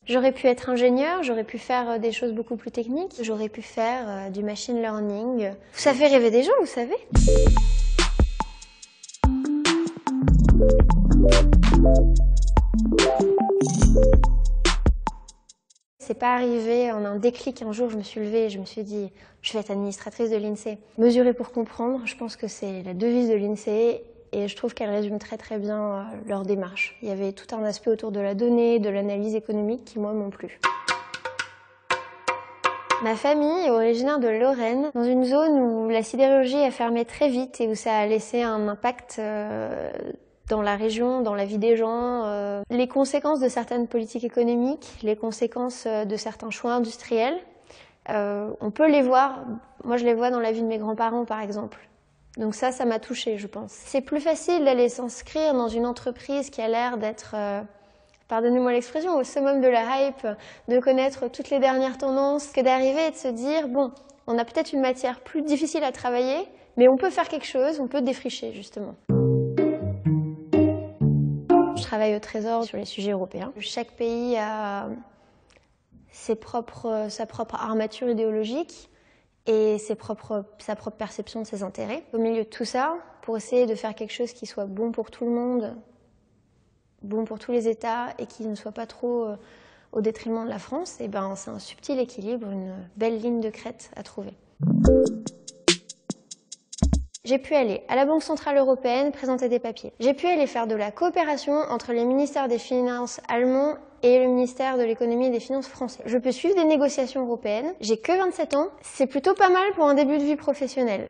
J'aurais pu être ingénieur, j'aurais pu faire des choses beaucoup plus techniques, j'aurais pu faire du machine learning. Ça fait rêver des gens, vous savez. C'est pas arrivé en un déclic. Un jour, je me suis levée et je me suis dit « je vais être administratrice de l'INSEE ». Mesurer pour comprendre, je pense que c'est la devise de l'INSEE et je trouve qu'elle résume très bien leur démarche. Il y avait tout un aspect autour de la donnée, de l'analyse économique qui, moi, m'ont plu. Ma famille est originaire de Lorraine, dans une zone où la sidérurgie a fermé très vite et où ça a laissé un impact dans la région, dans la vie des gens. Les conséquences de certaines politiques économiques, les conséquences de certains choix industriels, on peut les voir. Moi, je les vois dans la vie de mes grands-parents, par exemple. Donc ça m'a touchée, je pense. C'est plus facile d'aller s'inscrire dans une entreprise qui a l'air d'être, pardonnez-moi l'expression, au summum de la hype, de connaître toutes les dernières tendances, que d'arriver et de se dire, bon, on a peut-être une matière plus difficile à travailler, mais on peut faire quelque chose, on peut défricher, justement. Je travaille au Trésor sur les sujets européens. Chaque pays a sa propre armature idéologique et sa propre perception de ses intérêts. Au milieu de tout ça, pour essayer de faire quelque chose qui soit bon pour tout le monde, bon pour tous les États et qui ne soit pas trop au détriment de la France, c'est un subtil équilibre, une belle ligne de crête à trouver. J'ai pu aller à la Banque Centrale Européenne présenter des papiers. J'ai pu aller faire de la coopération entre les ministères des Finances allemands et le ministère de l'Économie et des Finances français. Je peux suivre des négociations européennes. J'ai que 27 ans. C'est plutôt pas mal pour un début de vie professionnelle.